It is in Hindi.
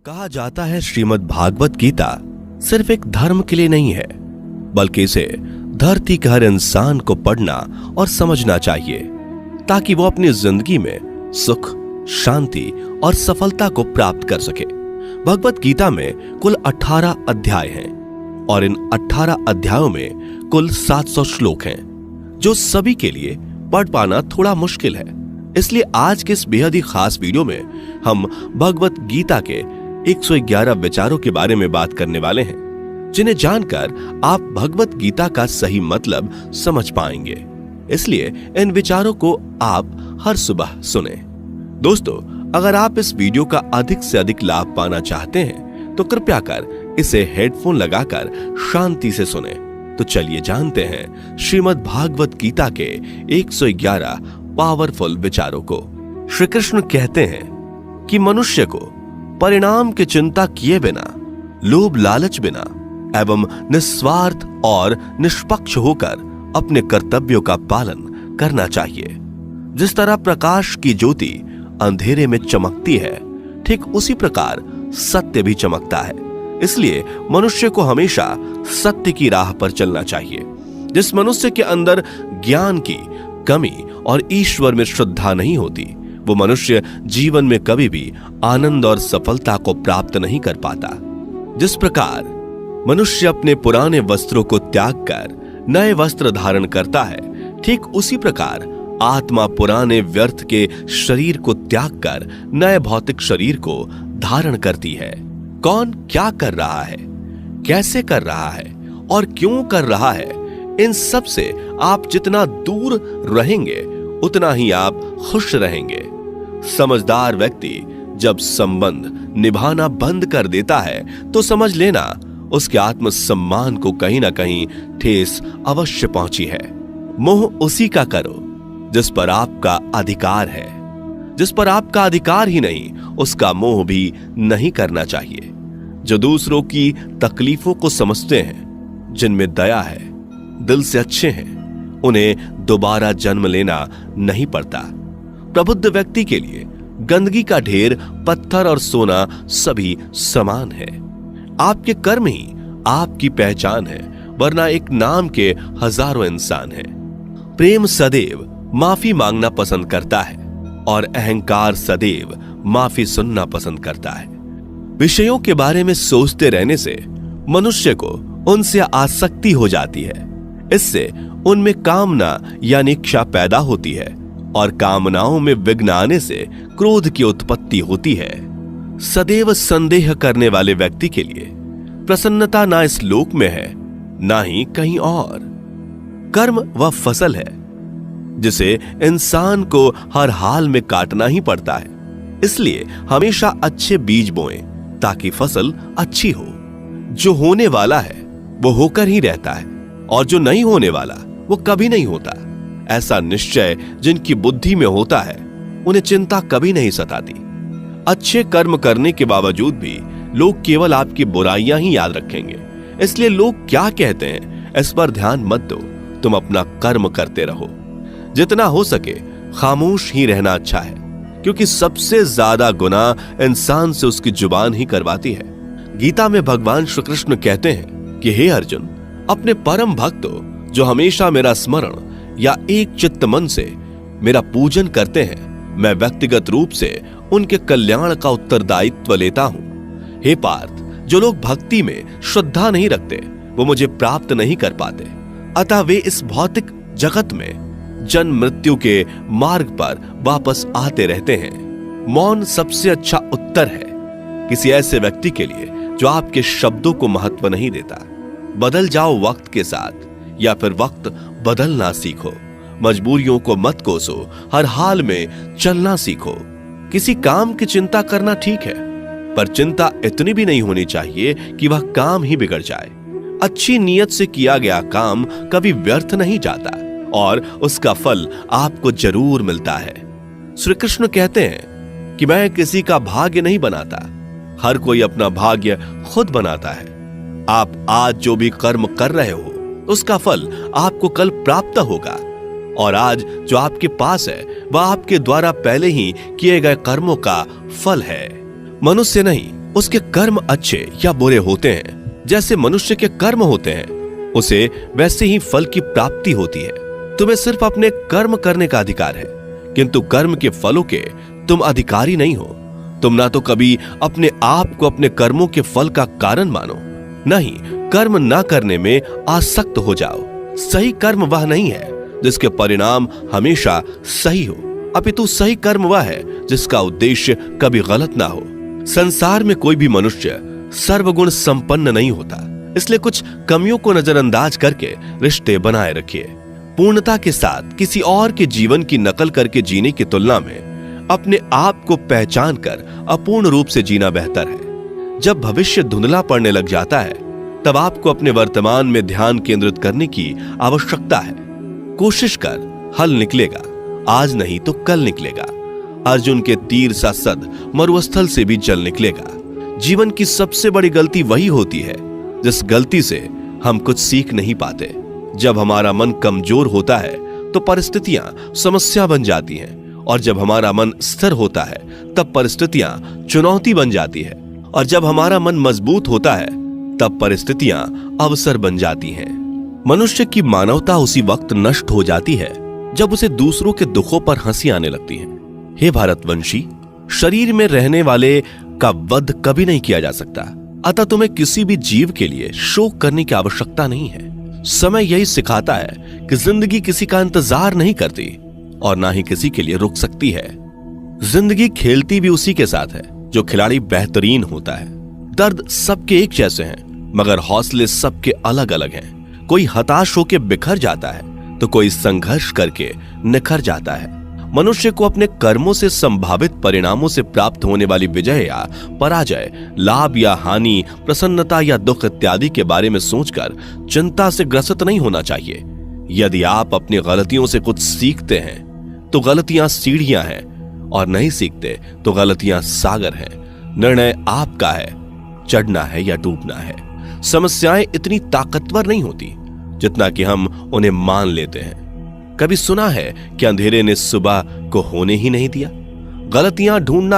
कहा जाता है श्रीमद् भागवत गीता सिर्फ एक धर्म के लिए नहीं है, बल्कि इसे धरती के हर इंसान को पढ़ना और समझना चाहिए ताकि वो अपनी जिंदगी में सुख, शांति और सफलता को प्राप्त कर सके। भगवत गीता में कुल 18 अध्याय हैं और इन 18 अध्यायों में कुल 700 श्लोक हैं, जो सभी के लिए पढ़ पाना थोड़ा मुश्किल है। इसलिए आज के इस बेहद ही खास वीडियो में हम भगवत गीता के 111 विचारों के बारे में बात करने वाले हैं, जिन्हें जानकर आप भगवत गीता का सही मतलब समझ पाएंगे। इसलिए इन विचारों को आप हर सुबह सुने। दोस्तों, अगर आप इस वीडियो का अधिक से अधिक लाभ पाना चाहते हैं तो कृपया कर इसे हेडफोन लगाकर शांति से सुने। तो चलिए जानते हैं श्रीमद् भागवत गीता के 111 पावरफुल विचारों को। श्री कृष्ण कहते हैं कि मनुष्य को परिणाम की चिंता किए बिना, लोभ लालच बिना एवं निस्वार्थ और निष्पक्ष होकर अपने कर्तव्यों का पालन करना चाहिए। जिस तरह प्रकाश की ज्योति अंधेरे में चमकती है, ठीक उसी प्रकार सत्य भी चमकता है। इसलिए मनुष्य को हमेशा सत्य की राह पर चलना चाहिए। जिस मनुष्य के अंदर ज्ञान की कमी और ईश्वर में श्रद्धा नहीं होती, वो मनुष्य जीवन में कभी भी आनंद और सफलता को प्राप्त नहीं कर पाता। जिस प्रकार मनुष्य अपने पुराने वस्त्रों को त्याग कर नए वस्त्र धारण करता है, ठीक उसी प्रकार आत्मा पुराने व्यर्थ के शरीर को त्याग कर नए भौतिक शरीर को धारण करती है। कौन क्या कर रहा है, कैसे कर रहा है और क्यों कर रहा है, इन सब से आप जितना दूर रहेंगे उतना ही आप खुश रहेंगे। समझदार व्यक्ति जब संबंध निभाना बंद कर देता है तो समझ लेना उसके आत्मसम्मान को कहीं ना कहीं ठेस अवश्य पहुंची है। मोह उसी का करो जिस पर आपका अधिकार है। जिस पर आपका अधिकार ही नहीं, उसका मोह भी नहीं करना चाहिए। जो दूसरों की तकलीफों को समझते हैं, जिनमें दया है, दिल से अच्छे हैं, उन्हें दोबारा जन्म लेना नहीं पड़ता। प्रबुद्ध व्यक्ति के लिए गंदगी का ढेर, पत्थर और सोना सभी समान है। आपके कर्म ही आपकी पहचान है, वरना एक नाम के हजारों इंसान हैं। प्रेम सदैव माफी मांगना पसंद करता है और अहंकार सदैव माफी सुनना पसंद करता है। विषयों के बारे में सोचते रहने से मनुष्य को उनसे आसक्ति हो जाती है। इससे उनमें कामना यानी इच्छा पैदा होती है और कामनाओं में विघ्न आने से क्रोध की उत्पत्ति होती है। सदैव संदेह करने वाले व्यक्ति के लिए प्रसन्नता ना इस लोक में है, ना ही कहीं और। कर्म वह फसल है जिसे इंसान को हर हाल में काटना ही पड़ता है। इसलिए हमेशा अच्छे बीज बोएं ताकि फसल अच्छी हो। जो होने वाला है वो होकर ही रहता है और जो नहीं होने वाला वो कभी नहीं होता। ऐसा निश्चय जिनकी बुद्धि में होता है, उन्हें चिंता कभी नहीं सताती। अच्छे कर्म करने के बावजूद भी लोग केवल आपकी बुराइयां ही याद रखेंगे। इसलिए लोग क्या कहते हैं इस पर ध्यान मत दो, तुम अपना कर्म करते रहो। जितना हो सके खामोश ही रहना अच्छा है, क्योंकि सबसे ज्यादा गुनाह इंसान से उसकी जुबान ही करवाती है। गीता में भगवान श्री कृष्ण कहते हैं कि हे अर्जुन, अपने परम भक्तों जो हमेशा मेरा स्मरण या एक चित्त मन से मेरा पूजन करते हैं, मैं व्यक्तिगत रूप से उनके कल्याण का उत्तरदायित्व लेता हूं। हे पार्थ, जो लोग भक्ति में श्रद्धा नहीं रखते वो मुझे प्राप्त नहीं कर पाते। अतः वे इस भौतिक जगत में जन्म मृत्यु के मार्ग पर वापस आते रहते हैं। मौन सबसे अच्छा उत्तर है किसी ऐसे व्यक्ति के लिए जो आपके शब्दों को महत्व नहीं देता। बदल जाओ वक्त के साथ, या फिर वक्त बदलना सीखो। मजबूरियों को मत कोसो, हर हाल में चलना सीखो। किसी काम की चिंता करना ठीक है, पर चिंता इतनी भी नहीं होनी चाहिए कि वह काम ही बिगड़ जाए। अच्छी नीयत से किया गया काम कभी व्यर्थ नहीं जाता और उसका फल आपको जरूर मिलता है। श्री कृष्ण कहते हैं कि मैं किसी का भाग्य नहीं बनाता, हर कोई अपना भाग्य खुद बनाता है। आप आज जो भी कर्म कर रहे हो उसका फल आपको कल प्राप्त होगा, और आज जो आपके पास है वह आपके द्वारा पहले ही किए गए कर्मों का फल है। मनुष्य नहीं, उसके कर्म अच्छे या बुरे होते हैं, जैसे मनुष्य के कर्म होते हैं, उसे वैसे ही फल की प्राप्ति होती है। तुम्हें सिर्फ अपने कर्म करने का अधिकार है, किंतु कर्म के फलों के तुम अधिकारी नहीं हो। तुम ना तो कभी अपने आप को अपने कर्मों के फल का कारण मानो, न ही कर्म ना करने में आसक्त हो जाओ। सही कर्म वह नहीं है जिसके परिणाम हमेशा सही हो, अपितु सही कर्म वह है जिसका उद्देश्य कभी गलत ना हो। संसार में कोई भी मनुष्य सर्वगुण संपन्न नहीं होता, इसलिए कुछ कमियों को नजरअंदाज करके रिश्ते बनाए रखिए। पूर्णता के साथ किसी और के जीवन की नकल करके जीने की तुलना में अपने आप को पहचान कर अपूर्ण रूप से जीना बेहतर है। जब भविष्य धुंधला पड़ने लग जाता है, तब आपको अपने वर्तमान में ध्यान केंद्रित करने की आवश्यकता है। कोशिश कर, हल निकलेगा, आज नहीं तो कल निकलेगा। अर्जुन के तीर सा सद मरुस्थल से भी जल निकलेगा। जीवन की सबसे बड़ी गलती वही होती है जिस गलती से हम कुछ सीख नहीं पाते। जब हमारा मन कमजोर होता है तो परिस्थितियां समस्या बन जाती हैं, और जब हमारा मन स्थिर होता है तब परिस्थितियां चुनौती बन जाती है, और जब हमारा मन मजबूत होता है तब परिस्थितियां अवसर बन जाती हैं। मनुष्य की मानवता उसी वक्त नष्ट हो जाती है जब उसे दूसरों के दुखों पर हंसी आने लगती है। हे भारतवंशी, शरीर में रहने वाले का वध कभी नहीं किया जा सकता, अतः तुम्हें किसी भी जीव के लिए शोक करने की आवश्यकता नहीं है। समय यही सिखाता है कि जिंदगी किसी का इंतजार नहीं करती और ना ही किसी के लिए रुक सकती है। जिंदगी खेलती भी उसी के साथ है जो खिलाड़ी बेहतरीन होता है। दर्द सबके एक जैसे हैं, मगर हौसले सबके अलग अलग हैं। कोई हताश होकर बिखर जाता है तो कोई संघर्ष करके निखर जाता है। मनुष्य को अपने कर्मों से संभावित परिणामों से प्राप्त होने वाली विजय या पराजय, लाभ या हानि, प्रसन्नता या दुख इत्यादि के बारे में सोचकर चिंता से ग्रसित नहीं होना चाहिए। यदि आप अपनी गलतियों से कुछ सीखते हैं तो गलतियां सीढ़ियां हैं, और नहीं सीखते तो गलतियां सागर हैं। निर्णय आपका है, चढ़ना है या डूबना है। समस्याएं इतनी ताकतवर नहीं होती जितना कि हम उन्हें मान लेते हैं। कभी सुना है कि अंधेरे ने सुबह को होने ही नहीं दिया? गलतियां ढूंढना